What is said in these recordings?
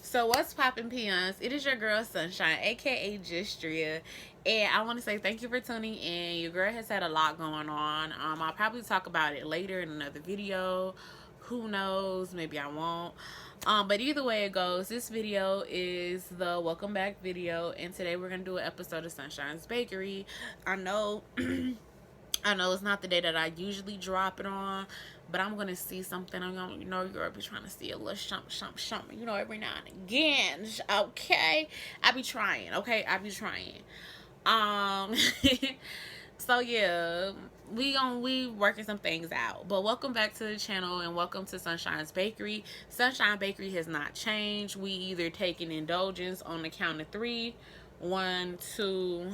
So what's poppin' peons? It is your girl Sunshine, aka Justria, and I want to say thank you for tuning in. Your girl has had a lot going on. I'll probably talk about it later in another video. Who knows? Maybe I won't. But either way it goes, this video is the welcome back video, and today we're gonna do an episode of Sunshine's Bakery. I know I know it's not the day that I usually drop it on, but I'm gonna see something. I'm gonna, you're gonna be trying to see a little something, every now and again. Okay, I be trying. Okay, I be trying. Um, so yeah, we working some things out. But welcome back to the channel and welcome to Sunshine's Bakery. Sunshine Bakery has not changed. We either take an indulgence on the count of three. 1, 2,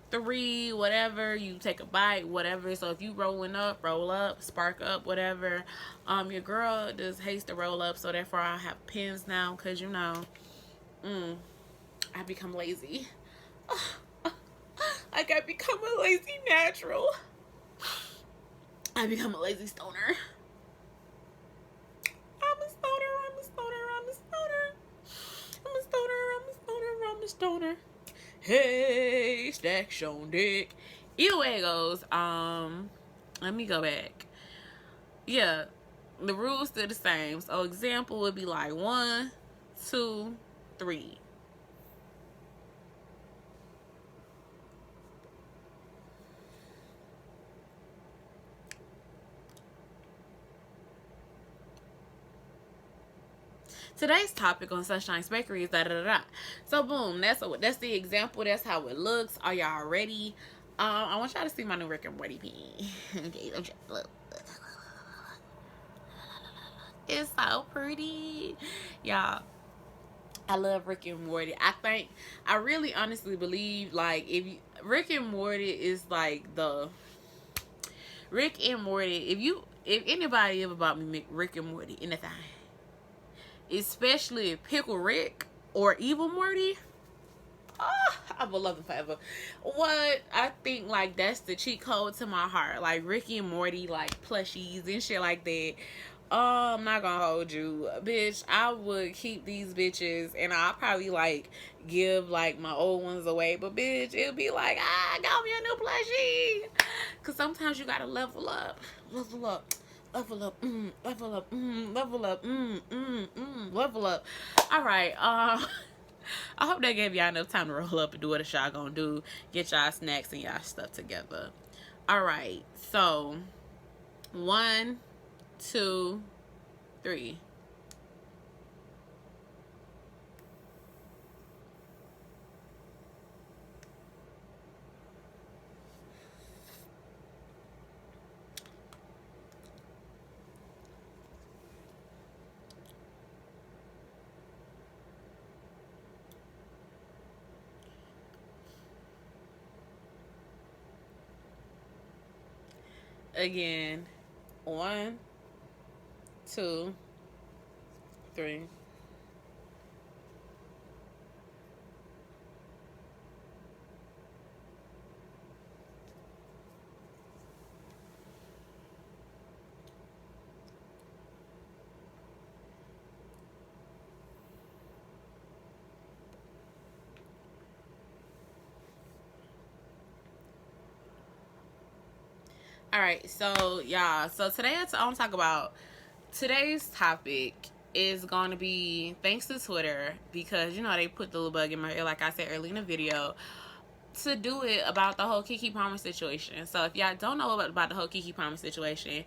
3, whatever. You take a bite, whatever. So if you rolling up, roll up, spark up, whatever. Your girl just hates to roll up, so therefore I have pins now, because I become lazy. Like, I become a lazy natural. I become a lazy stoner. I'm a stoner, I'm a stoner, I'm a stoner. I'm a stoner, I'm a stoner, I'm a stoner. Hey, stacks on dick. Either way it goes, let me go back. Yeah, the rules still the same. So example would be like 1, 2, 3. Today's topic on Sunshine's Bakery is da da da da. So boom, that's the example. That's how it looks. Are y'all ready? I want y'all to see my new Rick and Morty pen. Okay, look. It's so pretty, y'all. I love Rick and Morty. I really honestly believe, like, Rick and Morty is like the Rick and Morty. If anybody ever bought me Rick and Morty anything, especially Pickle Rick or Evil Morty, I will love them forever. What I think, like, that's the cheat code to my heart. Like Ricky and Morty, like plushies and shit like that. I'm not gonna hold you, bitch. I would keep these bitches, and I'll probably like give like my old ones away. But bitch, it'll be like, got me a new plushie. Cause sometimes you gotta level up, level up. Level up, level up, level up, level up. All right, I hope that gave y'all enough time to roll up and do what y'all gonna do. Get y'all snacks and y'all stuff together. All right, so 1, 2, 3. Again, 1, 2, 3. All right, so y'all, so today I want to talk about, today's topic is going to be thanks to Twitter, because they put the little bug in my ear, like I said earlier in the video, to do it about the whole Keke Palmer situation. So if y'all don't know about the whole Keke Palmer situation,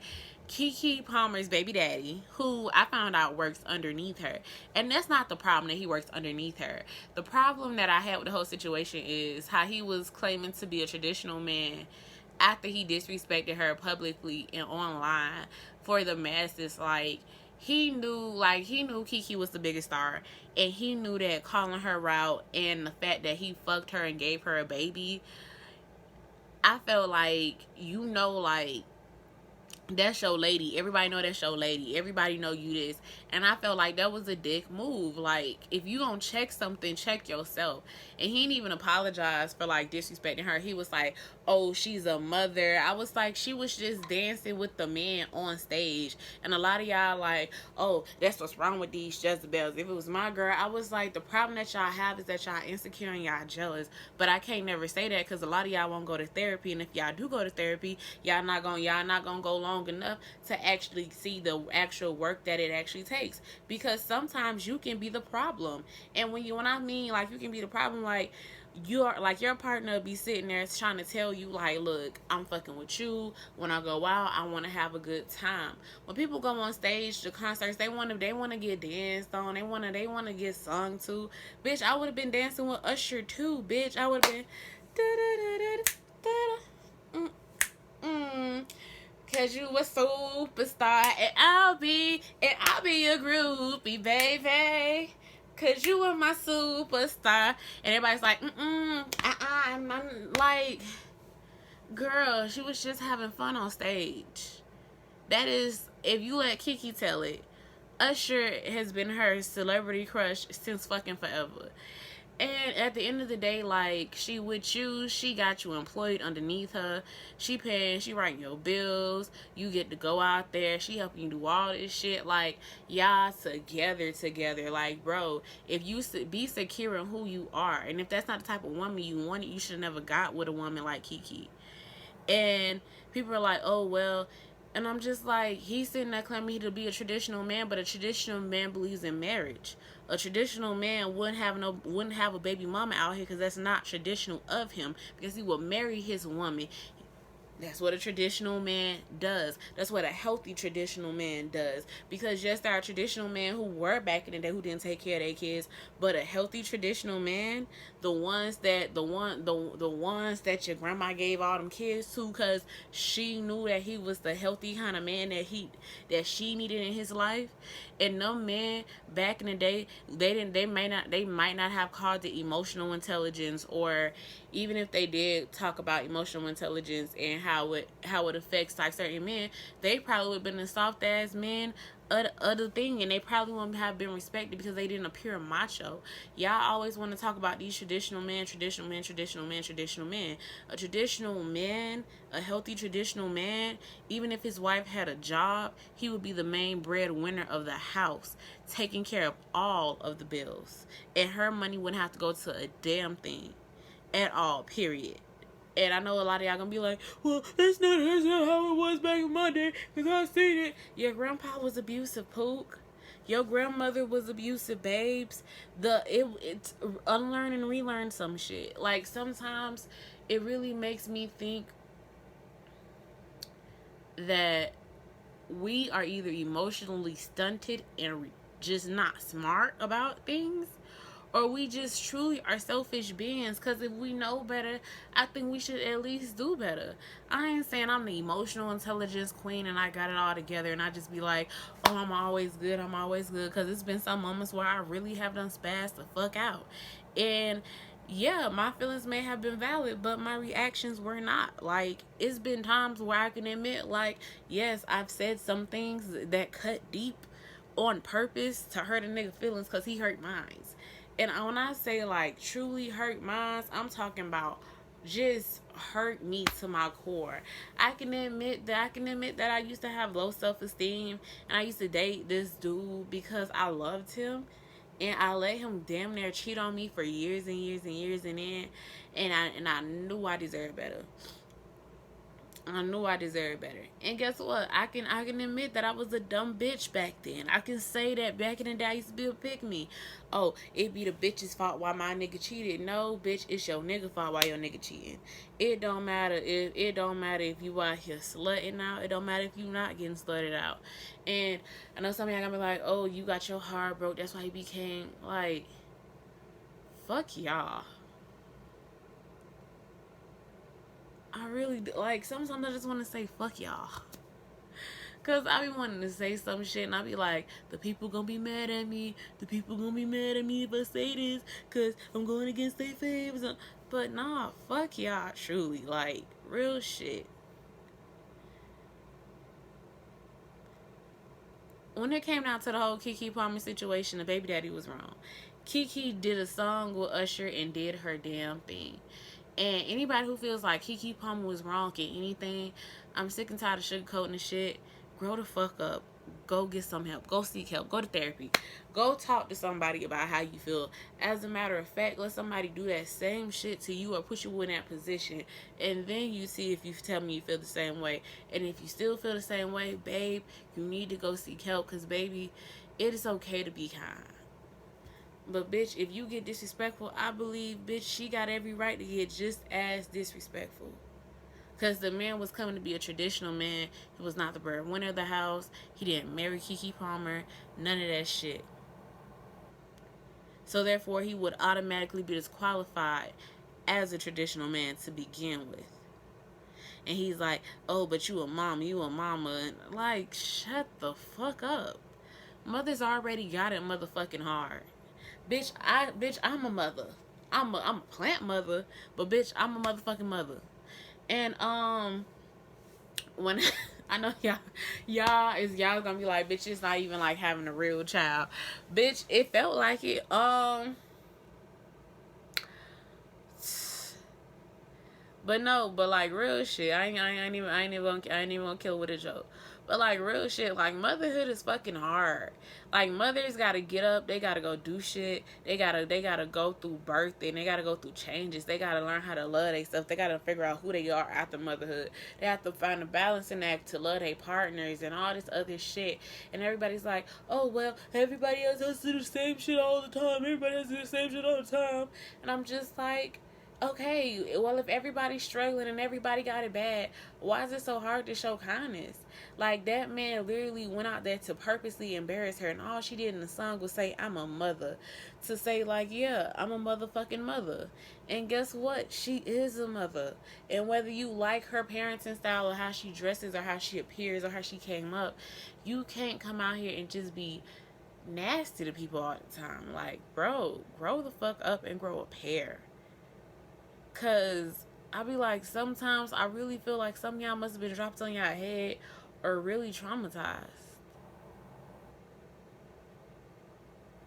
Keke Palmer's baby daddy, who I found out works underneath her, and that's not the problem that he works underneath her. The problem that I had with the whole situation is how he was claiming to be a traditional man after he disrespected her publicly and online for the masses. Like, he knew Keke was the biggest star, and he knew that calling her out and the fact that he fucked her and gave her a baby, I felt like, like, that's your lady. Everybody know that's your lady. Everybody know you this. And I felt like that was a dick move. Like, if you gonna check something, check yourself. And he didn't even apologize for like disrespecting her. He was like, oh, she's a mother. I was like, she was just dancing with the man on stage. And a lot of y'all like, oh, that's what's wrong with these Jezebels. If it was my girl, I was like, the problem that y'all have is that y'all insecure and y'all jealous. But I can't never say that because a lot of y'all won't go to therapy. And if y'all do go to therapy, y'all not gonna go long enough to actually see the actual work that it actually takes. Because sometimes you can be the problem. And when I mean like you can be the problem, like you're like your partner be sitting there trying to tell you like, look, I'm fucking with you. When I go out, I want to have a good time. When people go on stage to concerts, they want to get danced on. They want to get sung to. Bitch, I would have been dancing with Usher too. Bitch, I would have been cause you a superstar and I'll be a groupie, baby. Cause you were my superstar. And everybody's like, I'm like, girl, she was just having fun on stage. That is, if you let Keke tell it, Usher has been her celebrity crush since fucking forever. And at the end of the day, like, she with you, she got you employed underneath her. She writing your bills. You get to go out there. She helping you do all this shit. Like, y'all together. Like, bro, if you be secure in who you are, and if that's not the type of woman you wanted, you should have never got with a woman like Keke. And people are like, oh, well, and I'm just like, he's sitting there claiming to be a traditional man, but a traditional man believes in marriage. A traditional man wouldn't have a baby mama out here because that's not traditional of him, because he will marry his woman. That's what a traditional man does. That's what a healthy traditional man does. Because yes, there are traditional men who were back in the day who didn't take care of their kids, but a healthy traditional man, the ones that the ones that your grandma gave all them kids to because she knew that he was the healthy kind of man that she needed in his life. And them men back in the day, they might not have called it emotional intelligence, or even if they did talk about emotional intelligence and how it affects like certain men, they probably would have been the soft ass men other thing, and they probably wouldn't have been respected because they didn't appear macho. Y'all always want to talk about these traditional men. A traditional man, a healthy traditional man, even if his wife had a job, he would be the main breadwinner of the house, taking care of all of the bills, and her money wouldn't have to go to a damn thing at all, period. And I know a lot of y'all gonna be like, well, that's not how it was back in my day, because I seen it. Your grandpa was abusive, Pook. Your grandmother was abusive, babes. It's unlearn and relearn some shit. Like, sometimes it really makes me think that we are either emotionally stunted and just not smart about things, or we just truly are selfish beings. Because if we know better, I think we should at least do better. I ain't saying I'm the emotional intelligence queen and I got it all together and I just be like, oh, I'm always good, because it's been some moments where I really have done spaz the fuck out. And yeah, my feelings may have been valid, but my reactions were not. Like, it's been times where I can admit, like, yes, I've said some things that cut deep on purpose to hurt a nigga feelings because he hurt mine. And when I say like truly hurt mine, I'm talking about just hurt me to my core. I can admit that I used to have low self-esteem, and I used to date this dude because I loved him, and I let him damn near cheat on me for years and years and years, and I knew I deserved better. I knew I deserved better. And guess what? I can admit that I was a dumb bitch back then. I can say that back in the day I used to be a pick me. Oh, it be the bitch's fault why my nigga cheated. No, bitch, it's your nigga fault why your nigga cheating. It don't matter if you out here slutting out. It don't matter if you not getting slutted out. And I know some of y'all gonna be like, oh, you got your heart broke, that's why you became like, fuck y'all. I really do. Like, sometimes I just want to say fuck y'all. Because I be wanting to say some shit and I be like, the people gonna be mad at me. The people gonna be mad at me if I say this because I'm going against their faves. But nah, fuck y'all, truly. Like, real shit. When it came down to the whole Keke Palmer situation, the baby daddy was wrong. Keke did a song with Usher and did her damn thing. And anybody who feels like Keke Palmer was wrong in anything, I'm sick and tired of sugarcoating the shit. Grow the fuck up. Go get some help. Go seek help. Go to therapy. Go talk to somebody about how you feel. As a matter of fact, let somebody do that same shit to you or put you in that position. And then you see if you tell me you feel the same way. And if you still feel the same way, babe, you need to go seek help. Because, baby, it is okay to be kind. But, bitch, if you get disrespectful, I believe, bitch, she got every right to get just as disrespectful. Because the man was coming to be a traditional man. He was not the breadwinner of the house. He didn't marry Keke Palmer. None of that shit. So, therefore, he would automatically be disqualified as a traditional man to begin with. And he's like, oh, but you a mama. You a mama. And, like, shut the fuck up. Mothers already got it motherfucking hard. Bitch, I'm a mother. I'm a plant mother, but bitch, I'm a motherfucking mother. And when I know y'all gonna be like, bitch, it's not even like having a real child. Bitch, it felt like it. But no, but like real shit, I ain't even gonna kill with a joke. But like real shit, like motherhood is fucking hard. Like mothers gotta get up, they gotta go do shit. They gotta go through birth and they gotta go through changes. They gotta learn how to love themselves. They gotta figure out who they are after motherhood. They have to find a balancing act to love their partners and all this other shit. And everybody's like, oh well, everybody else has to do the same shit all the time. Everybody has to do the same shit all the time. And I'm just like, okay, well, if everybody's struggling and everybody got it bad, why is it so hard to show kindness? Like, that man literally went out there to purposely embarrass her, and all she did in the song was say, I'm a mother. To say, like, yeah, I'm a motherfucking mother. And guess what? She is a mother. And whether you like her parenting style or how she dresses or how she appears or how she came up, you can't come out here and just be nasty to people all the time. Like, bro, grow the fuck up and grow a pair. Cause I be like, sometimes I really feel like some of y'all must have been dropped on y'all head or really traumatized.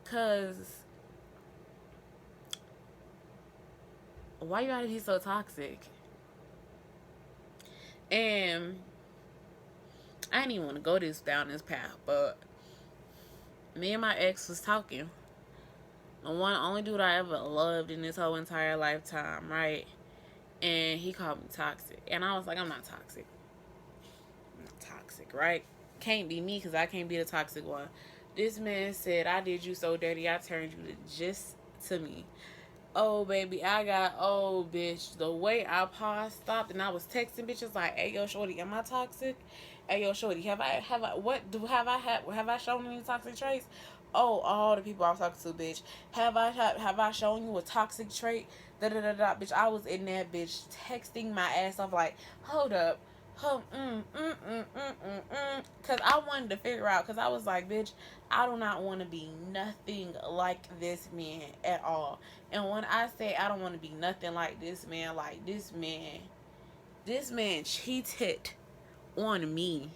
Cause why you gotta be so toxic? And I didn't even want to go down this path, but me and my ex was talking. The only dude I ever loved in this whole entire lifetime, right? And he called me toxic. And I was like, I'm not toxic. I'm not toxic, right? Can't be me because I can't be the toxic one. This man said, I did you so dirty, I turned you to just to me. Oh, baby, bitch. The way I paused, stopped, and I was texting bitches like, hey, yo, shorty, am I toxic? Hey, yo, shorty, have I shown any toxic traits? Oh, all the people I was talking to, bitch. Have I shown you a toxic trait? Da da da da, bitch. I was in that bitch texting my ass off like, hold up. Cause I wanted to figure out, cause I was like, bitch, I do not want to be nothing like this man at all. And when I say I don't want to be nothing like this man cheated on me.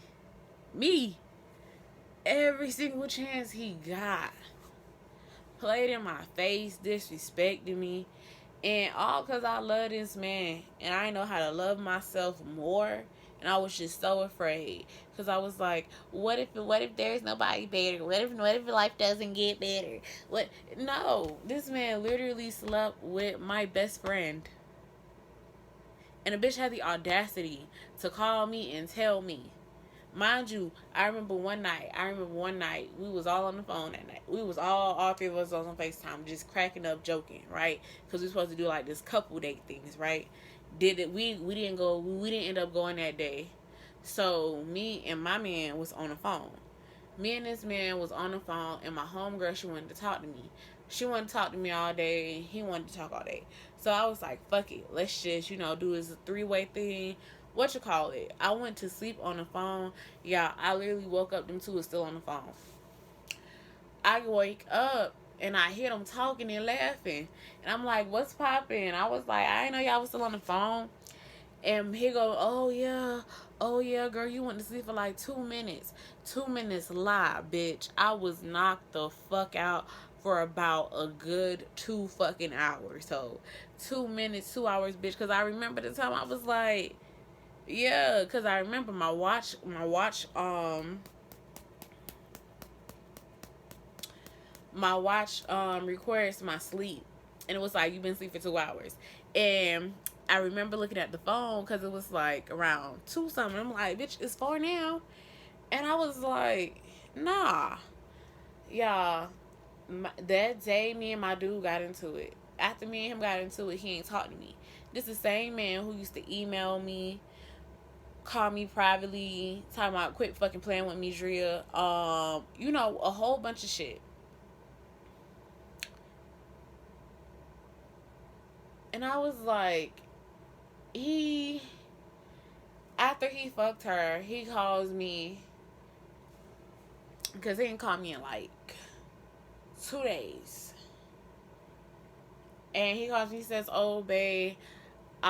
Every single chance he got. Played in my face, disrespected me. And all because I love this man. And I know how to love myself more. And I was just so afraid. Because I was like, what if there's nobody better? What if life doesn't get better? No. This man literally slept with my best friend. And the bitch had the audacity to call me and tell me. Mind you, I remember one night, we was all on the phone that night. We was all three of us on FaceTime, just cracking up, joking, right? Because we were supposed to do like this couple date things, right? We didn't end up going that day. So me and my man was on the phone. Me and this man was on the phone, and my homegirl, she wanted to talk to me. She wanted to talk to me all day, and he wanted to talk all day. So I was like, fuck it. Let's just, do this three-way thing. I went to sleep on the phone. Yeah, I literally woke up, them two was still on the phone. I wake up, and I hear them talking and laughing. And I'm like, what's poppin'? I was like, I didn't know y'all was still on the phone. And he go, oh yeah, girl, you went to sleep for like 2 minutes. 2 minutes lie, bitch. I was knocked the fuck out for about a good 2 fucking hours. So 2 minutes, 2 hours, bitch. Because I remember the time I was like, yeah, because I remember my watch requires my sleep, and it was like, you've been asleep for 2 hours. And I remember looking at the phone because it was like around 2 something. I'm like, bitch, it's 4 now. And I was like, nah, y'all. That day, me and my dude got into it. After me and him got into it, he ain't talked to me. This is the same man who used to email me, call me privately, talking about quit fucking playing with me, Drea. A whole bunch of shit. And I was like, after he fucked her, he calls me, because he didn't call me in like 2 days. And he calls me, he says, oh, babe, he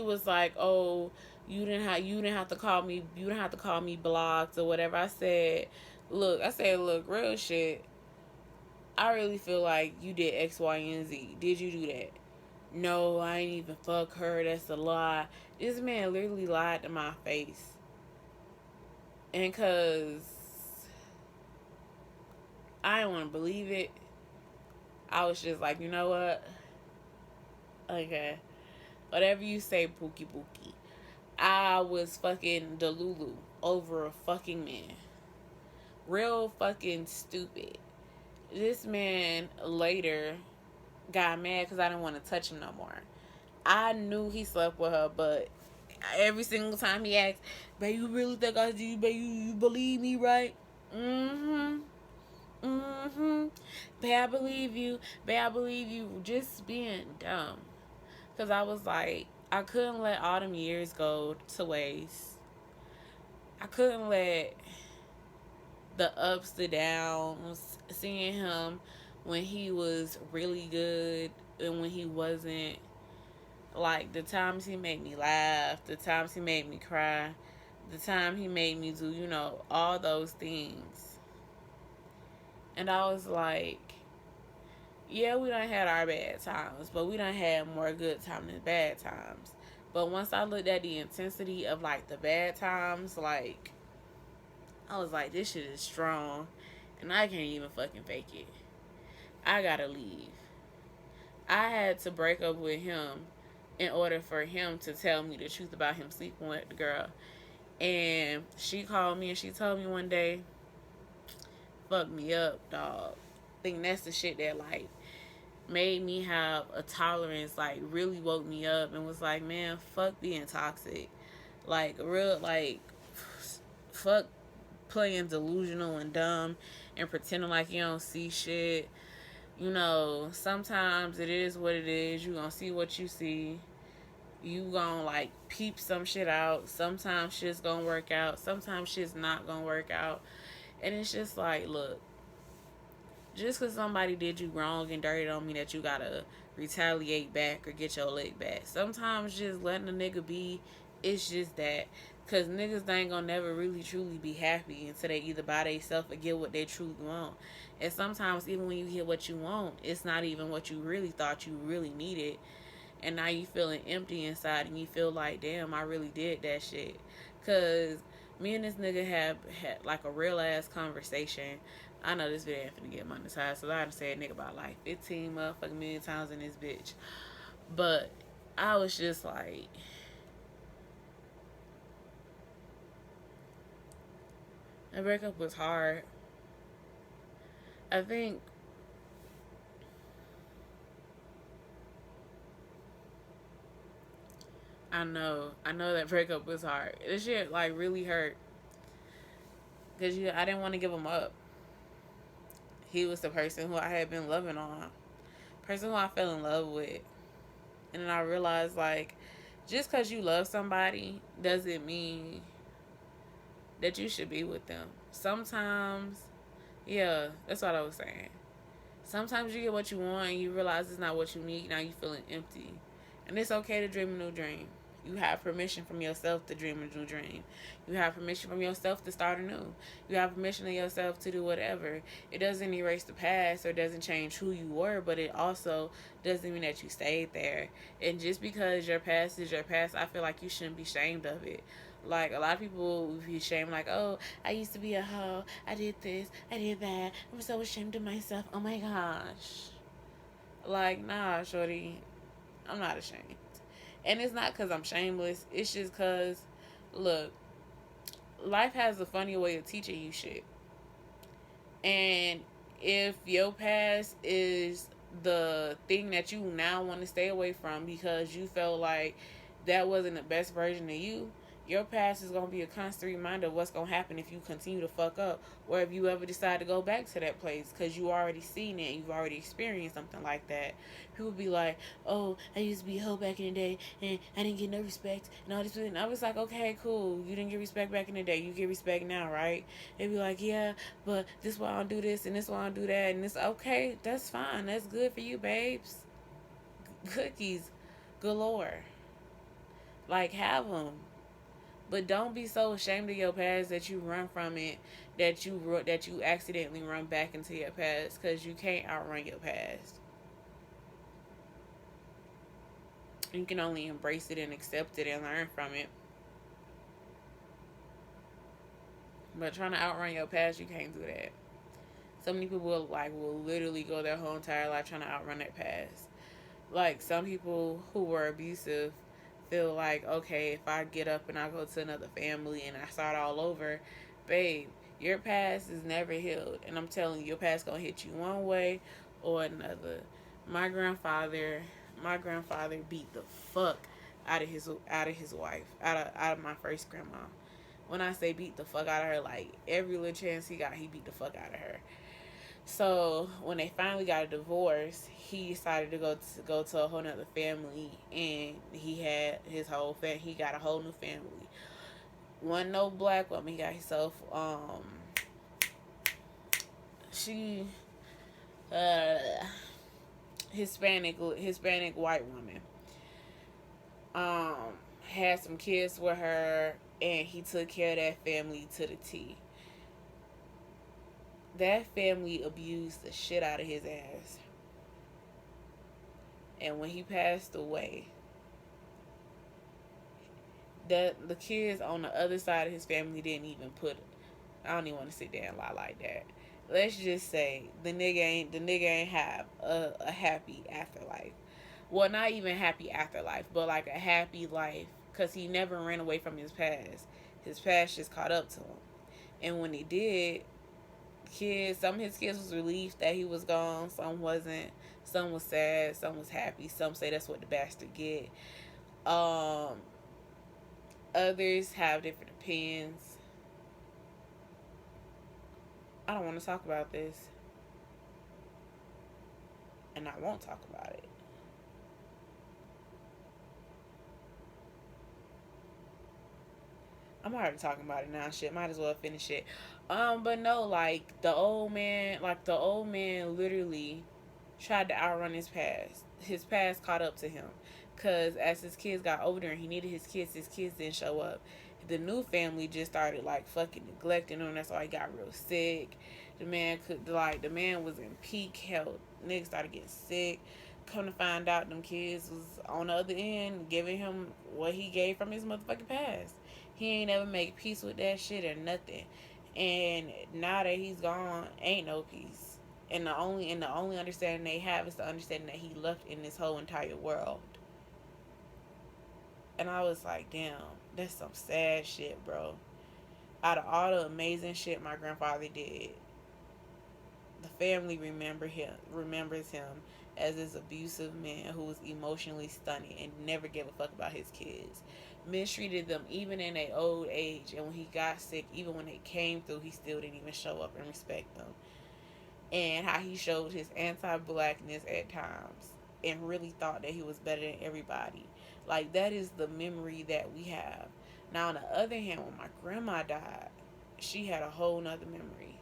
was like, oh, you didn't have to call me, blocked or whatever. I said, look, real shit. I really feel like you did X, Y, and Z. Did you do that? No, I ain't even fuck her. That's a lie. This man literally lied to my face. And cause I didn't want to believe it, I was just like, you know what? Okay. Whatever you say, Pookie Pookie. I was fucking Delulu over a fucking man. Real fucking stupid. This man later got mad because I didn't want to touch him no more. I knew he slept with her, but every single time he asked, babe, you really think I do? Babe, you believe me, right? Mm-hmm. Mm-hmm. Babe, I believe you. Babe, I believe you. Just being dumb. Because I was like, I couldn't let all them years go to waste. I couldn't let the ups, the downs, seeing him when he was really good and when he wasn't. Like, the times he made me laugh, the times he made me cry, the time he made me do, all those things. And I was like, yeah, we done had our bad times, but we done had more good times than bad times. But once I looked at the intensity of, like, the bad times, like, I was like, this shit is strong, and I can't even fucking fake it. I gotta leave. I had to break up with him in order for him to tell me the truth about him sleeping with the girl. And she called me and she told me one day, fuck me up, dog. I think that's the shit that, like, made me have a tolerance, like, really woke me up and was like, man, fuck being toxic. Like, fuck playing delusional and dumb and pretending like you don't see shit. Sometimes it is what it is. You gonna see what you see. You gonna, like, peep some shit out. Sometimes shit's gonna work out. Sometimes shit's not gonna work out. And it's just like, look, just because somebody did you wrong and dirty don't mean that you gotta retaliate back or get your leg back. Sometimes just letting a nigga be, it's just that. Because niggas ain't gonna never really truly be happy until they either buy themselves or get what they truly want. And sometimes even when you get what you want, it's not even what you really thought you really needed. And now you feeling empty inside and you feel like, damn, I really did that shit. Because me and this nigga had like a real ass conversation. I know this video ain't finna get monetized, so I done said nigga about like 15 motherfucking million times in this bitch. But I was just like, the breakup was hard. I think I know that breakup was hard. This shit like really hurt. Cause I didn't want to give him up. He was the person who I had been loving on. Person who I fell in love with. And then I realized, like, just because you love somebody doesn't mean that you should be with them. Sometimes, yeah, that's what I was saying. Sometimes you get what you want and you realize it's not what you need. Now you feeling empty. And it's okay to dream a new dream. You have permission from yourself to dream a new dream. You have permission from yourself to start anew. You have permission of yourself to do whatever. It doesn't erase the past or doesn't change who you were, but it also doesn't mean that you stayed there. And just because your past is your past, I feel like you shouldn't be ashamed of it. Like, a lot of people would be ashamed, like, oh, I used to be a hoe. I did this. I did that. I'm so ashamed of myself. Oh my gosh. Like, nah, shorty. I'm not ashamed. And it's not because I'm shameless. It's just because, look, life has a funny way of teaching you shit. And if your past is the thing that you now want to stay away from because you felt like that wasn't the best version of you, your past is going to be a constant reminder of what's going to happen if you continue to fuck up, or if you ever decide to go back to that place, because you already seen it and you've already experienced something like that. People be like, oh, I used to be a hoe back in the day and I didn't get no respect and all this. And I was like, okay, cool, you didn't get respect back in the day, you get respect now, right? They be like, yeah, but this why I don't do this and this why I don't do that, and it's okay, that's fine, that's good for you, babes. Cookies galore. Like, have them. But don't be so ashamed of your past that you run from it, that you accidentally run back into your past, because you can't outrun your past. You can only embrace it and accept it and learn from it. But trying to outrun your past, you can't do that. So many people will literally go their whole entire life trying to outrun their past. Like, some people who were abusive feel like, okay, if I get up and I go to another family and I start all over, babe, your past is never healed. And I'm telling you, your past gonna hit you one way or another. My grandfather beat the fuck out of his wife, out of my first grandma. When I say beat the fuck out of her, like, every little chance he got, he beat the fuck out of her. So when they finally got a divorce, he decided to go to a whole nother family, and he had his whole family. He got a whole new family. One no black woman. He got himself she Hispanic white woman. Had some kids with her, and he took care of that family to the T. That family abused the shit out of his ass. And when he passed away, the kids on the other side of his family didn't even put. I don't even want to sit there and lie like that. Let's just say the nigga ain't have a happy afterlife. Well, not even happy afterlife, but like a happy life, because he never ran away from his past. His past just caught up to him. And when he did, some of his kids was relieved that he was gone, some wasn't. Some was sad, some was happy. Some say that's what the bastard get. Others have different opinions. I don't want to talk about this, and I won't talk about it. I'm already talking about it now. Shit, might as well finish it. But no, like the old man literally tried to outrun his past. His past caught up to him, cause as his kids got older and he needed his kids didn't show up. The new family just started like fucking neglecting him. That's why he got real sick. The man was in peak health. Niggas started getting sick. Come to find out, them kids was on the other end giving him what he gave from his motherfucking past. He ain't ever make peace with that shit or nothing. And now that he's gone, ain't no peace. And the only understanding they have is the understanding that he left in this whole entire world. And I was like, damn, that's some sad shit, bro. Out of all the amazing shit my grandfather did, the family remembers him as this abusive man who was emotionally stunted and never gave a fuck about his kids. Mistreated them even in their old age, and when he got sick, even when they came through, he still didn't even show up and respect them. And how he showed his anti-blackness at times and really thought that he was better than everybody. Like, that is the memory that we have. Now, on the other hand, when my grandma died, she had a whole nother memory.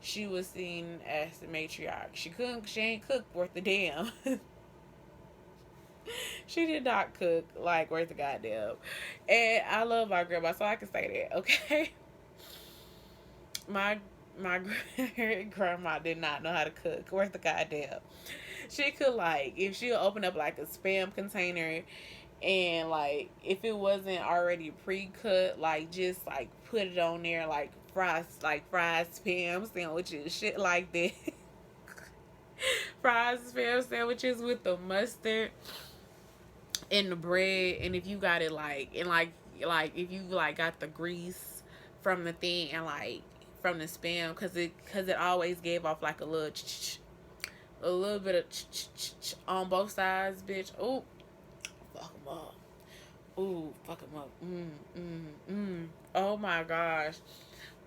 She was seen as the matriarch. She ain't cook worth a damn. She did not cook like worth the goddamn. And I love my grandma, so I can say that, okay? My my grandma did not know how to cook worth the goddamn. She could, like, if she'll open up like a spam container and like if it wasn't already pre-cut, like just like put it on there like fried spam sandwiches, shit like that. Fried spam sandwiches with the mustard and the bread, and if you got it like and like if you like got the grease from the thing and like from the spam, because it always gave off like a little bit of on both sides, bitch. Oh, fuck them up. Ooh, fuck them up. Oh my gosh.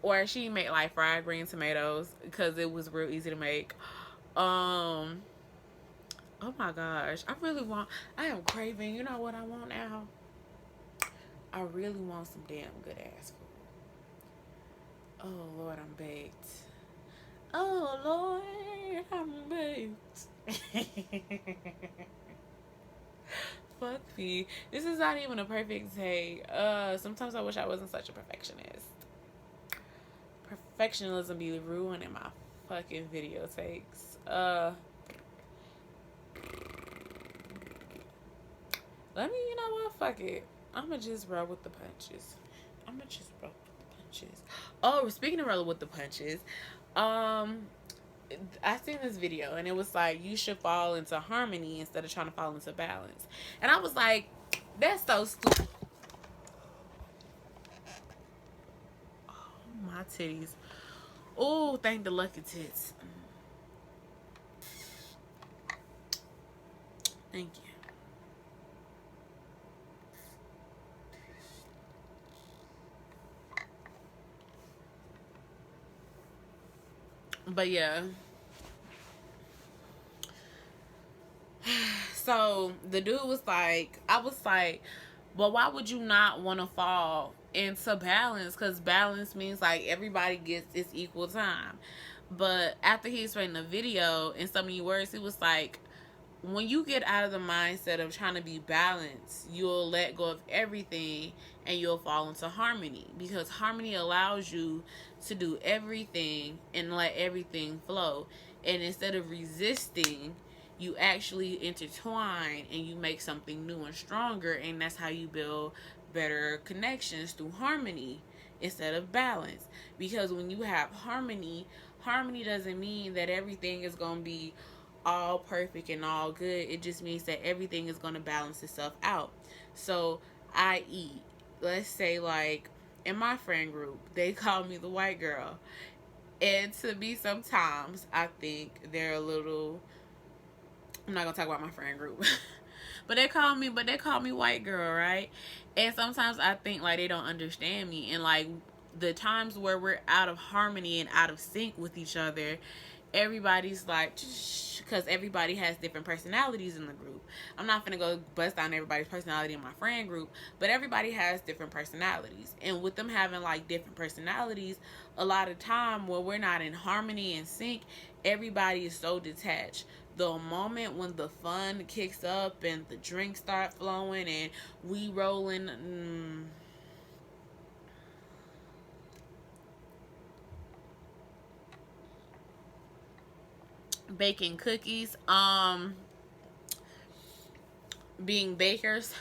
Or she made like fried green tomatoes because it was real easy to make. Um, oh my gosh. I am craving. You know what I want now? I really want some damn good ass food. Oh Lord, I'm baked. Oh Lord, I'm baked. Fuck me. This is not even a perfect take. Sometimes I wish I wasn't such a perfectionist. Perfectionism be ruining my fucking video takes. Let me, you know what? Fuck it. I'ma just roll with the punches. Oh, speaking of rolling with the punches, I seen this video and it was like you should fall into harmony instead of trying to fall into balance. And I was like, that's so stupid. Oh, my titties. Oh, thank the lucky tits. Thank you. But yeah. So the dude was like, I was like, but why would you not want to fall into balance? Because balance means like everybody gets its equal time. But after he explained the video in so many words, he was like, when you get out of the mindset of trying to be balanced, you'll let go of everything and you'll fall into harmony, because harmony allows you to do everything and let everything flow. And instead of resisting, you actually intertwine and you make something new and stronger, and that's how you build better connections through harmony instead of balance. Because when you have harmony doesn't mean that everything is going to be all perfect and all good. It just means that everything is going to balance itself out. So, i.e., let's say like in my friend group, they call me the white girl. And to me, sometimes I think they're a little. I'm not gonna talk about my friend group, but they call me white girl, right? And sometimes I think like they don't understand me, and like the times where we're out of harmony and out of sync with each other, everybody's like, because everybody has different personalities in the group. I'm not gonna go bust down everybody's personality in my friend group, but everybody has different personalities, and with them having like different personalities, a lot of time when we're not in harmony and sync, everybody is so detached. The moment when the fun kicks up and the drinks start flowing and we rolling, baking cookies, being bakers,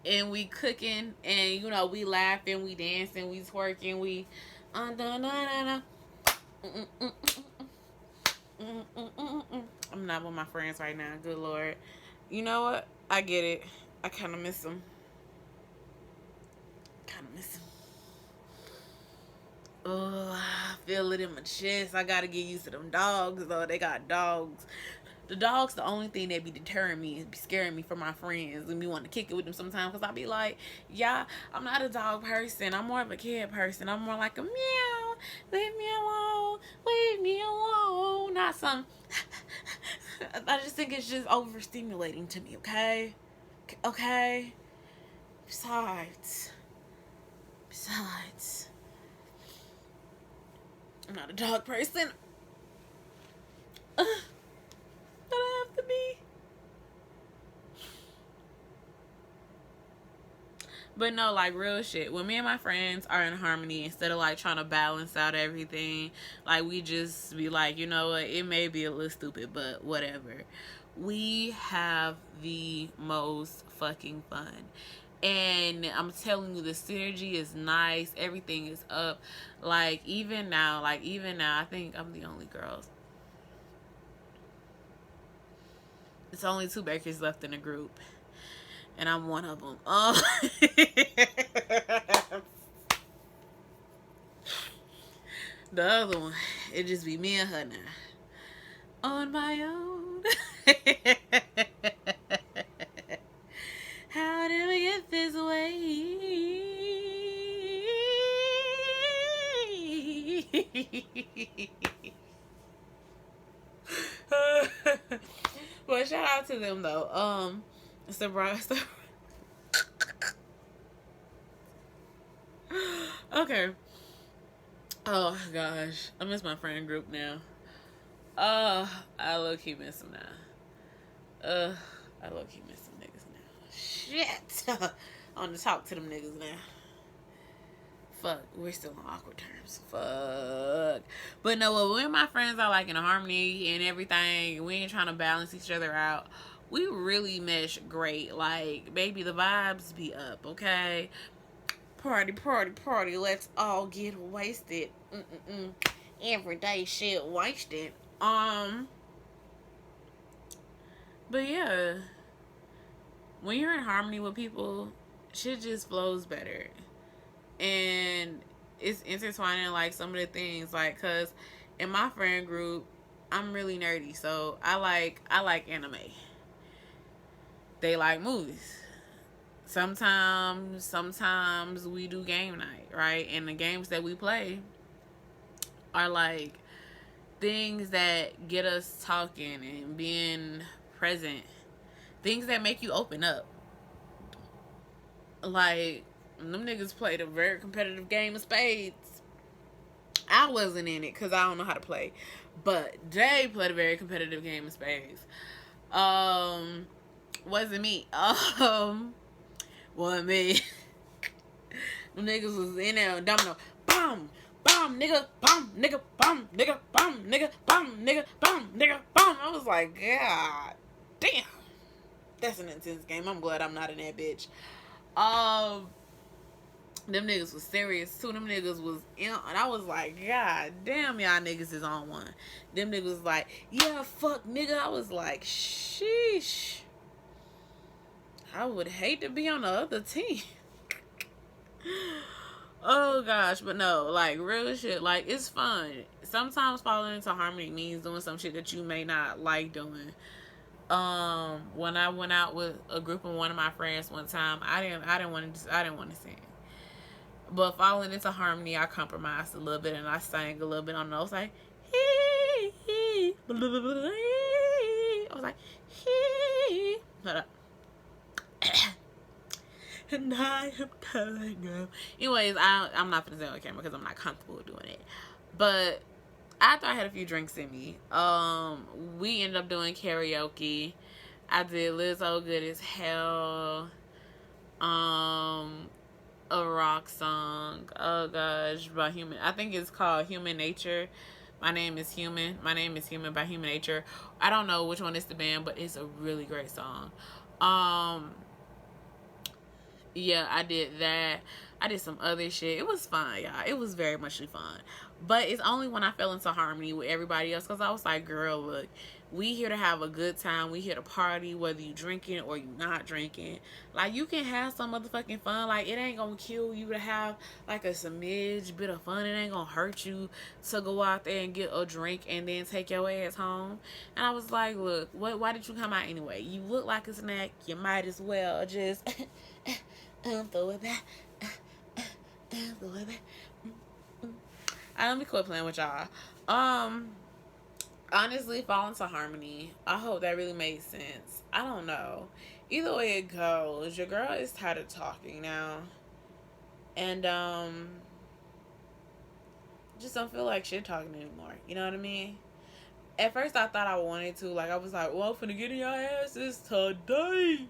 and we cooking, and you know we laughing, we dancing, we twerking, we I'm not with my friends right now. Good Lord. You know what? I get it. I kind of miss them. Oh, I feel it in my chest. I gotta get used to them dogs, though. They got dogs. The dog's the only thing that be deterring me and be scaring me from my friends and me want to kick it with them sometimes, because I be like, yeah, I'm not a dog person. I'm more of a cat person. I'm more like a meow, leave me alone, leave me alone. Not some. I just think it's just overstimulating to me, okay? Okay? Besides, I'm not a dog person. That I have to be. But no, like real shit. When me and my friends are in harmony, instead of like trying to balance out everything, like we just be like, you know what, it may be a little stupid, but whatever. We have the most fucking fun. And I'm telling you, the synergy is nice. Everything is up. Even now, I think I'm the only girl. It's only 2 bakers left in the group, and I'm one of them. The other one, it just be me and her now. On my own. How did we get this way? Well, shout out to them though. Surprise. Okay. Oh gosh, I miss my friend group now. I low key miss them now. I low key miss them niggas now. Shit. I want to talk to them niggas now. Fuck, we're still on awkward terms. Fuck. But no, when my friends are like in harmony and everything, we ain't trying to balance each other out. We really mesh great. Like, baby, the vibes be up, okay? Party, party, party. Let's all get wasted. Everyday shit wasted. But yeah, when you're in harmony with people, shit just flows better. And it's intertwining like some of the things, like, cause in my friend group, I'm really nerdy, so I like anime. They like movies. Sometimes we do game night, right? And the games that we play are like things that get us talking and being present. Things that make you open up. Like, them niggas played a very competitive game of spades. I wasn't in it because I don't know how to play. But they played a very competitive game of spades. Wasn't me. Wasn't me. Them niggas was in there domino. Boom! Bomb, nigga, bomb, nigga, bomb, nigga, bomb, nigga, bomb, nigga, bomb, nigga, bomb. I was like, God damn. That's an intense game. I'm glad I'm not in that bitch. Them niggas was serious too. Them niggas was in, and I was like, God damn, y'all niggas is on one. Them niggas was like, yeah, fuck, nigga. I was like, sheesh. I would hate to be on the other team. Oh gosh, but no, like real shit, like it's fun. Sometimes falling into harmony means doing some shit that you may not like doing. When I went out with a group of one of my friends one time, I didn't want to sing. But falling into harmony, I compromised a little bit and I sang a little bit on those, like I was like hold up. And I am telling you. Anyways, I'm not gonna say on camera because I'm not comfortable doing it. But after I had a few drinks in me, we ended up doing karaoke. I did Lizzo Good as Hell. A rock song. Oh gosh, by Human. I think it's called Human Nature. My Name is Human. My Name is Human by Human Nature. I don't know which one is the band, but it's a really great song. Yeah, I did that. I did some other shit. It was fun, y'all. It was very much fun. But it's only when I fell into harmony with everybody else, because I was like, girl, look, we here to have a good time. We here to party, whether you drinking or you not drinking. Like, you can have some motherfucking fun. Like, it ain't gonna kill you to have like a smidge bit of fun. It ain't gonna hurt you to go out there and get a drink and then take your ass home. And I was like, look, why did you come out anyway? You look like a snack. You might as well just throw it back. Throw it back. Let me quit playing with y'all. Honestly, fall into harmony. I hope that really made sense. I don't know. Either way it goes, your girl is tired of talking now. And, just don't feel like shit talking anymore. You know what I mean? At first, I thought I wanted to. Like, I was like, well, I'm finna get in your asses today.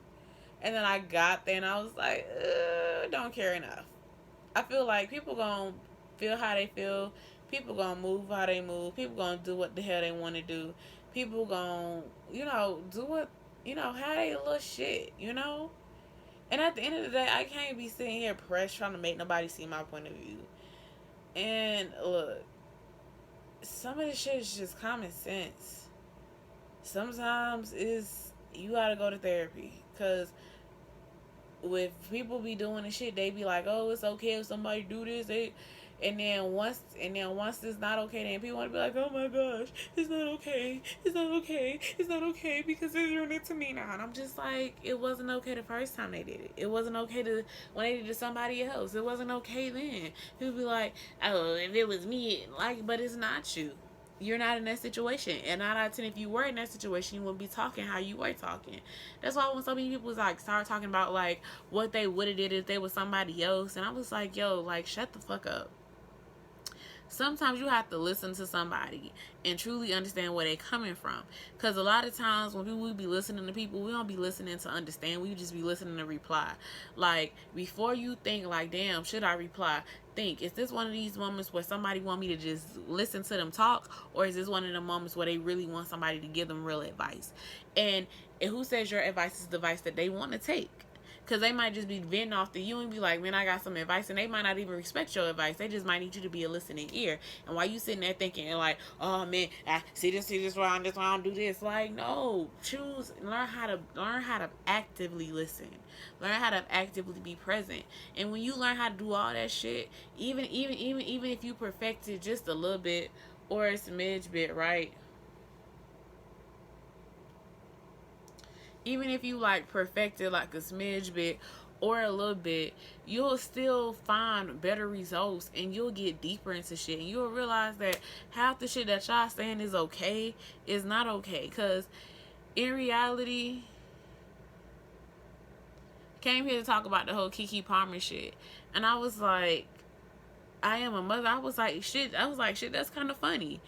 And then I got there and I was like, don't care enough. I feel like people gonna feel how they feel. People gonna move how they move. People gonna do what the hell they want to do. People gonna, do what, how they little shit, And at the end of the day, I can't be sitting here pressed trying to make nobody see my point of view. And look, some of this shit is just common sense. Sometimes you gotta go to therapy, because with people be doing the shit, they be like, oh, it's okay if somebody do this, and then once it's not okay, then people want to be like, oh my gosh, it's not okay, because they're doing it to me now. And I'm just like, it wasn't okay the first time they did it. It wasn't okay when they did it to somebody else. It wasn't okay then. People be like, oh, if it was me, like, but it's not you. You're not in that situation. And 9 out of 10, if you were in that situation, you wouldn't be talking how you were talking. That's why when so many people like start talking about like what they would have did if they was somebody else, and I was like, yo, like, shut the fuck up. Sometimes you have to listen to somebody and truly understand where they're coming from. Because a lot of times when we be listening to people, we don't be listening to understand. We just be listening to reply. Like, before you think like, damn, should I reply? Think, is this one of these moments where somebody want me to just listen to them talk? Or is this one of the moments where they really want somebody to give them real advice? And who says your advice is the advice that they want to take? Because they might just be venting off to you and be like, man, I got some advice. And they might not even respect your advice. They just might need you to be a listening ear. And while you sitting there thinking like, oh man, I see this wrong, this wrong, do this. Like, no, learn how to actively listen. Learn how to actively be present. And when you learn how to do all that shit, even if you perfect it just a little bit or a smidge bit, right? Even if you like perfect it like a smidge bit or a little bit, you'll still find better results, and you'll get deeper into shit, and you'll realize that half the shit that y'all saying is okay is not okay. Because in reality, came here to talk about the whole Keke Palmer shit, and I was like, I am a mother. I was like, shit, that's kind of funny.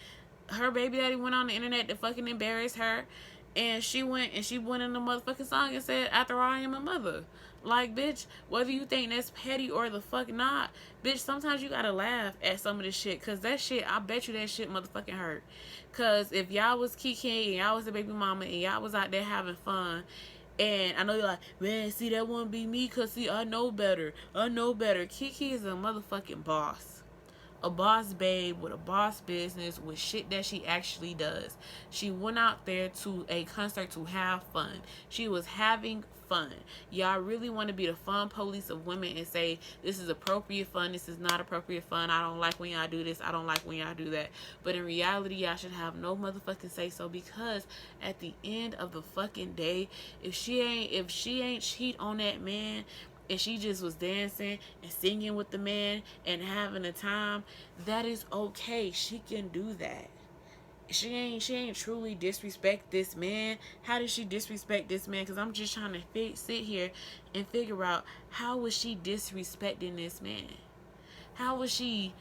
Her baby daddy went on the internet to fucking embarrass her, and she went in the motherfucking song and said, after all, I am a mother. Like, bitch, whether you think that's petty or the fuck not, bitch, sometimes you gotta laugh at some of this shit, because that shit, I bet you that shit motherfucking hurt. Because if y'all was Keke and y'all was the baby mama and y'all was out there having fun, and I know you're like, man, see, that wouldn't be me, because see, I know better. Keke is a motherfucking boss. A boss babe with a boss business with shit that she actually does. She went out there to a concert to have fun. She was having fun. Y'all really want to be the fun police of women and say, this is appropriate fun, this is not appropriate fun, I don't like when y'all do this, I don't like when y'all do that. But in reality, y'all should have no motherfucking say so, because at the end of the fucking day, if she ain't cheat on that man, and she just was dancing and singing with the man and having a time, that is okay. She can do that. She ain't truly disrespect this man. How did she disrespect this man? Because I'm just trying to sit here and figure out, how was she disrespecting this man? How was she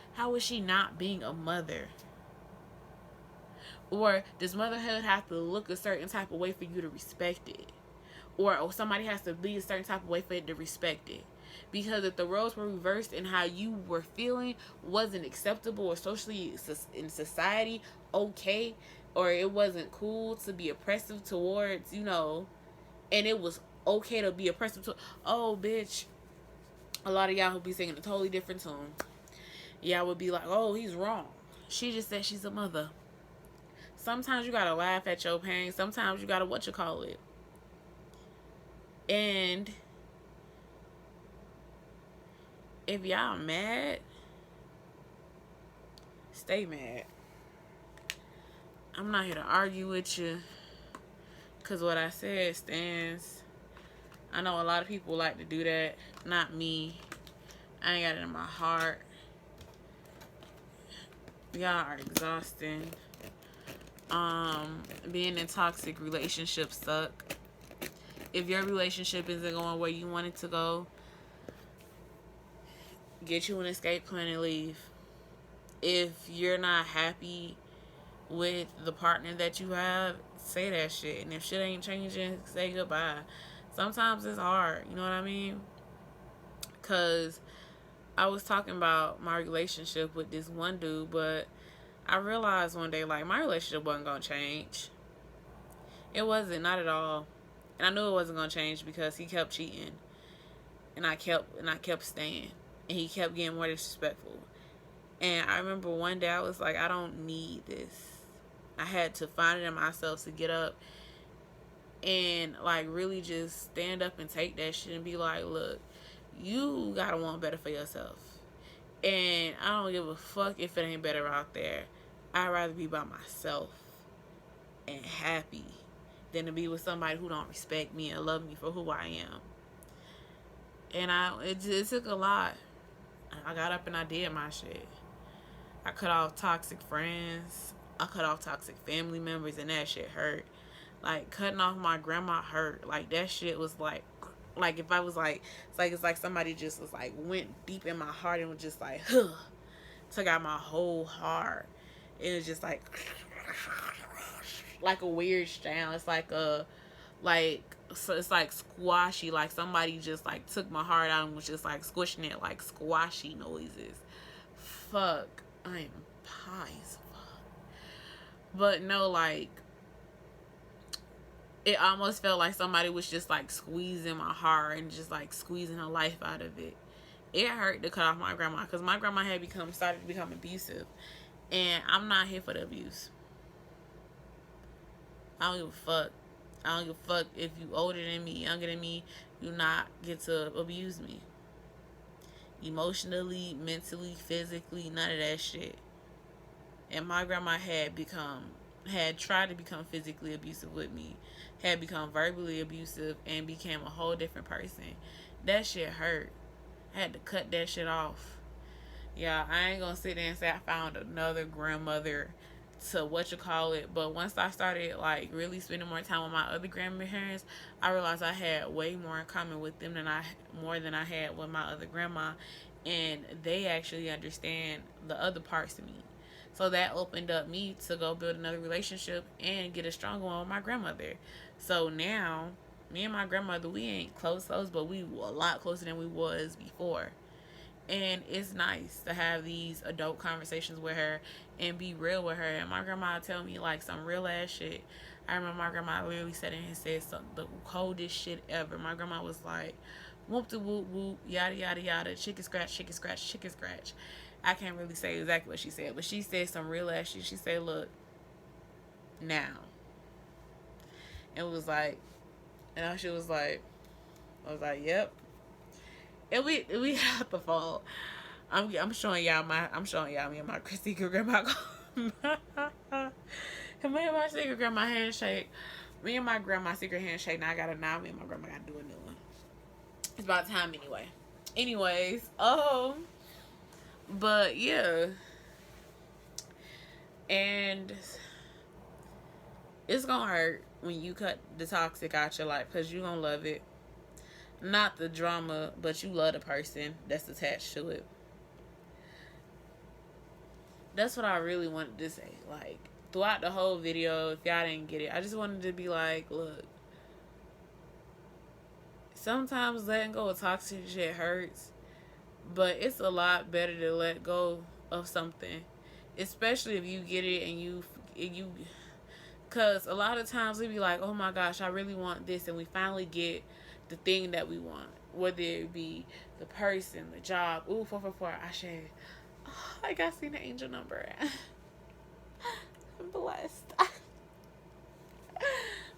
not being a mother? Or does motherhood have to look a certain type of way for you to respect it? Or somebody has to be a certain type of way for it to respect it? Because if the roles were reversed and how you were feeling wasn't acceptable or socially in society okay, or it wasn't cool to be oppressive towards, and it was okay to be oppressive to, oh bitch, a lot of y'all who be singing a totally different tune, y'all would be like, oh, he's wrong. She just said she's a mother. Sometimes you gotta laugh at your pain. Sometimes you gotta And if y'all mad, stay mad. I'm not here to argue with you, because what I said stands. I know a lot of people like to do that. Not me. I ain't got it in my heart. Y'all are exhausting. Being in toxic relationships suck. If your relationship isn't going where you want it to go, get you an escape plan and leave. If you're not happy with the partner that you have, say that shit. And if shit ain't changing, say goodbye. Sometimes it's hard, you know what I mean? Because I was talking about my relationship with this one dude, but I realized one day, like, my relationship wasn't going to change. It wasn't, not at all. And I knew it wasn't going to change because he kept cheating. And I kept staying. And he kept getting more disrespectful. And I remember one day I was like, I don't need this. I had to find it in myself to get up and like really just stand up and take that shit and be like, look, you gotta want better for yourself. And I don't give a fuck if it ain't better out there. I'd rather be by myself and happy than to be with somebody who don't respect me and love me for who I am. And it took a lot. I got up and I did my shit. I cut off toxic friends. I cut off toxic family members, and that shit hurt. Like, cutting off my grandma hurt. Like, that shit was like if I was like, it's like somebody just was like, went deep in my heart and was just like, huh, took out my whole heart. It was just like a weird sound. It's like so it's like squashy, like somebody just like took my heart out and was just like squishing it, like squashy noises. Fuck, I am high as fuck. But no, like, it almost felt like somebody was just like squeezing my heart and just like squeezing the life out of it. It hurt to cut off my grandma because my grandma had started to become abusive, and I'm not here for the abuse. I don't give a fuck. I don't give a fuck if you older than me, younger than me. You not get to abuse me. Emotionally, mentally, physically, none of that shit. And my grandma had tried to become physically abusive with me, had become verbally abusive, and became a whole different person. That shit hurt. I had to cut that shit off. Yeah, I ain't gonna sit there and say I found another grandmother to but once I started like really spending more time with my other grandparents, I realized I had way more in common with them than I had with my other grandma, and they actually understand the other parts of me. So that opened up me to go build another relationship and get a stronger one with my grandmother. So now, me and my grandmother, we ain't close, but we a lot closer than we was before. And it's nice to have these adult conversations with her and be real with her. And my grandma tell me like some real ass shit. I remember my grandma literally sat in and said the coldest shit ever. My grandma was like, whoop de whoop whoop, yada yada yada, chicken scratch, chicken scratch, chicken scratch. I can't really say exactly what she said, but she said some real ass shit. She said, look, now. And it was like, and she was like, I was like, yep. And we have the phone. I'm showing y'all me and my secret grandma. Me and my secret grandma handshake. Me and my grandma secret handshake. Now me and my grandma gotta do a new one. It's about time anyway. Anyways, but yeah. And it's gonna hurt when you cut the toxic out your life because you gonna love it. Not the drama, but you love the person that's attached to it. That's what I really wanted to say. Like, throughout the whole video, if y'all didn't get it, I just wanted to be like, look, sometimes letting go of toxic shit hurts, but it's a lot better to let go of something, especially if you get it and you because a lot of times we be like, oh my gosh, I really want this, and we finally get the thing that we want, whether it be the person, the job. Ooh, 444, I should. Oh, I got seen the angel number. I'm blessed.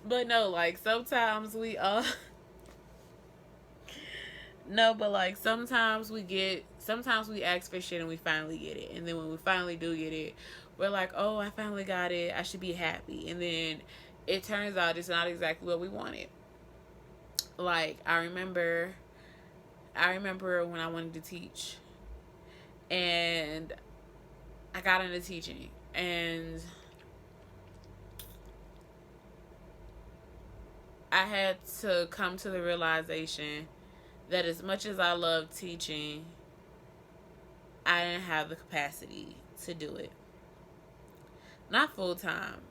But no, like sometimes we no, but like sometimes we ask for shit and we finally get it, and then when we finally do get it, we're like, oh, I finally got it, I should be happy, and then it turns out it's not exactly what we wanted. Like, I remember when I wanted to teach, and I got into teaching, and I had to come to the realization that as much as I love teaching, I didn't have the capacity to do it. Not full time,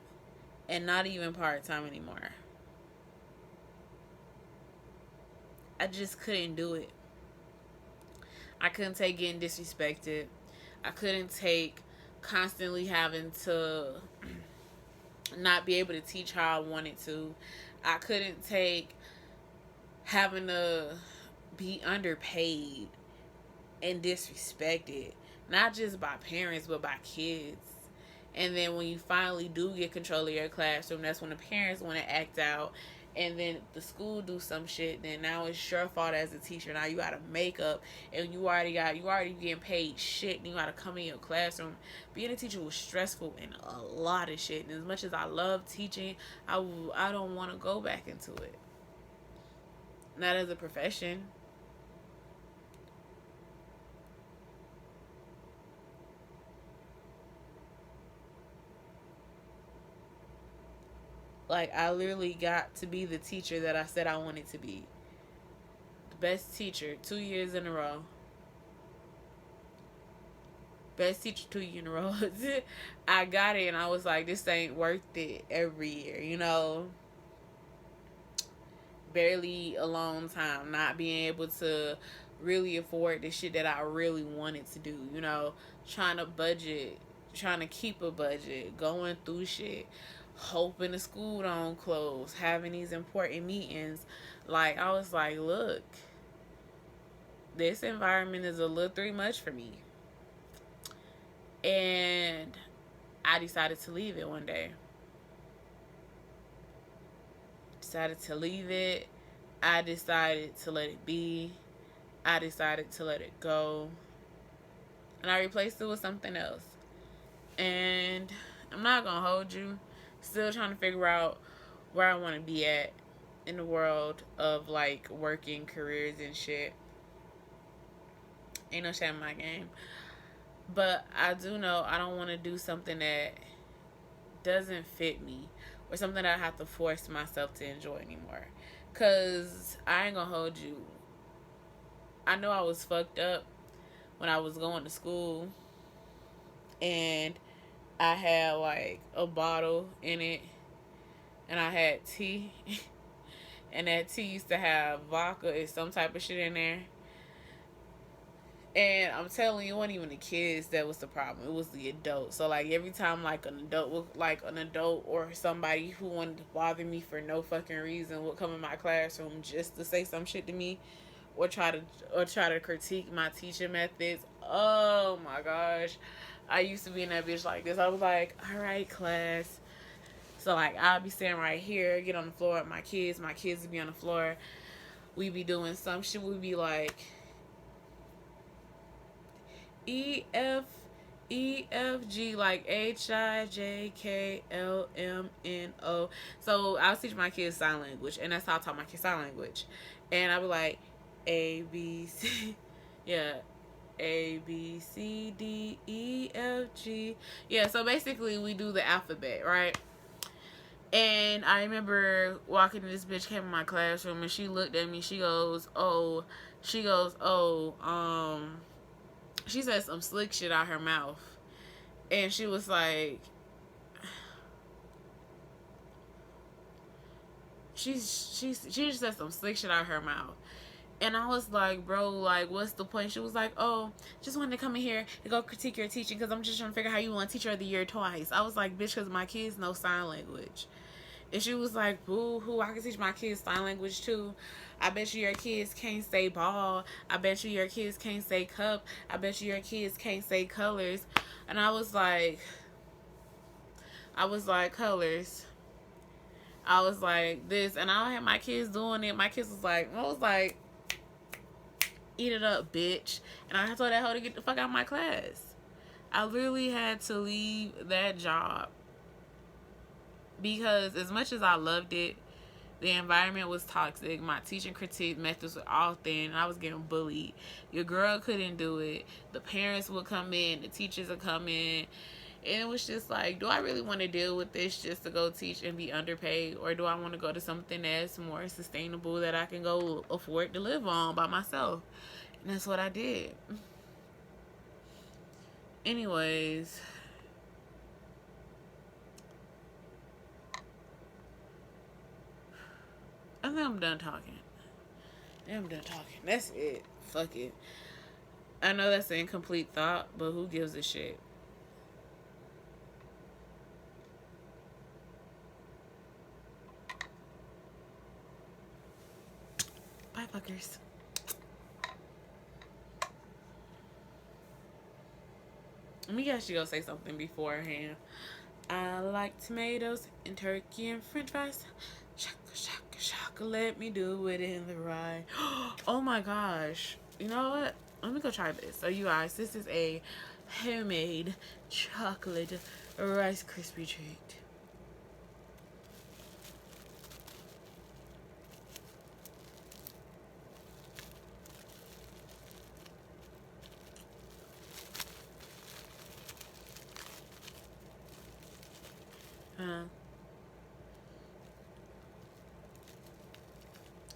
and not even part time anymore. I just couldn't do it. I couldn't take getting disrespected. I couldn't take constantly having to not be able to teach how I wanted to. I couldn't take having to be underpaid and disrespected, not just by parents but by kids. And then when you finally do get control of your classroom, that's when the parents want to act out, and then the school do some shit. Then now it's your fault as a teacher. Now you gotta make up, and you already getting paid shit, and you gotta come in your classroom. Being a teacher was stressful and a lot of shit. And as much as I love teaching, I don't want to go back into it. Not as a profession. Like, I literally got to be the teacher that I said I wanted to be. The best teacher 2 years in a row. Best teacher 2 years in a row. I got it and I was like, this ain't worth it every year, you know? Barely a long time. Not being able to really afford the shit that I really wanted to do, you know? Trying to budget. Trying to keep a budget. Going through shit. Hoping the school don't close, having these important meetings. Like, I was like, look, this environment is a little too much for me. And I decided to leave it one day. Decided to leave it. I decided to let it be. I decided to let it go. And I replaced it with something else. And I'm not gonna hold you. Still trying to figure out where I want to be at in the world of like working careers and shit. Ain't no shit in my game. But I do know I don't want to do something that doesn't fit me or something that I have to force myself to enjoy anymore. Cause I ain't gonna hold you. I know I was fucked up when I was going to school and I had like a bottle in it and I had tea and that tea used to have vodka and some type of shit in there. And I'm telling you, it wasn't even the kids that was the problem. It was the adults. So like every time like an adult or somebody who wanted to bother me for no fucking reason would come in my classroom just to say some shit to me or try to critique my teaching methods. Oh my gosh. I used to be in that bitch like this. I was like, all right, class. So like I'll be standing right here, get on the floor with my kids would be on the floor. We be doing some shit. We be like EFG, like HIJKLMNO. So I was teaching my kids sign language, and that's how I taught my kids sign language. And I be like ABC, yeah, ABCDEFG. Yeah, so basically we do the alphabet, right? And I remember walking in, this bitch came in my classroom and she looked at me. She goes, oh, she said some slick shit out her mouth. And she was like, she just said some slick shit out her mouth. And I was like, bro, like, what's the point? She was like, oh, just wanted to come in here and go critique your teaching because I'm just trying to figure out how you want Teacher of the Year twice. I was like, bitch, because my kids know sign language. And she was like, boo-hoo, I can teach my kids sign language too. I bet you your kids can't say ball. I bet you your kids can't say cup. I bet you your kids can't say colors. And I was like, colors. I was like, this. And I had my kids doing it. My kids was like, I was like, eat it up, bitch. And I told that hoe to get the fuck out of my class. I literally had to leave that job. Because as much as I loved it, the environment was toxic. My teaching critique methods were all thin. I was getting bullied. Your girl couldn't do it. The parents would come in. The teachers would come in. And it was just like, do I really want to deal with this just to go teach and be underpaid? Or do I want to go to something that's more sustainable that I can go afford to live on by myself? And that's what I did. Anyways, I think I'm done talking. I'm done talking. That's it. Fuck it. I know that's an incomplete thought, but who gives a shit? Bye, fuckers. Let me actually go say something beforehand. I like tomatoes and turkey and french fries. Shaka, shaka, shaka. Let me do it in the rye. Oh my gosh. You know what? Let me go try this. So, you guys, this is a homemade chocolate Rice Krispie treat.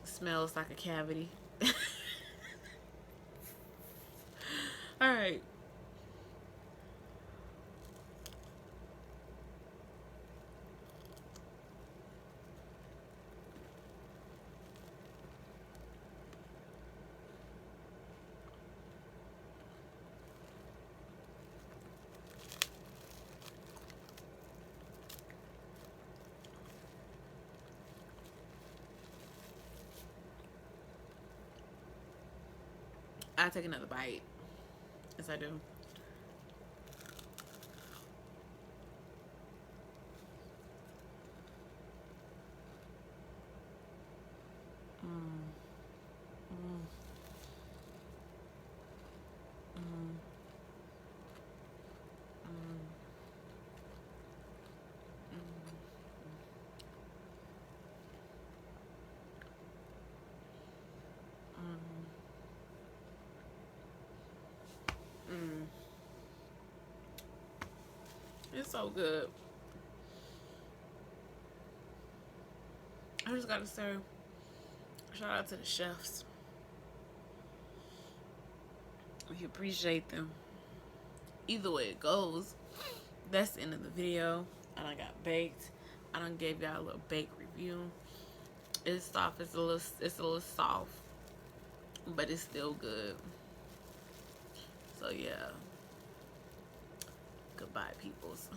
Smells like a cavity. All right. I take another bite. Yes, I do. It's so good. I just gotta say, shout out to the chefs. We appreciate them. Either way it goes, that's the end of the video. I done got baked. I done gave y'all a little bake review. It's soft. It's a little soft, but it's still good. So yeah. Goodbye, peoples.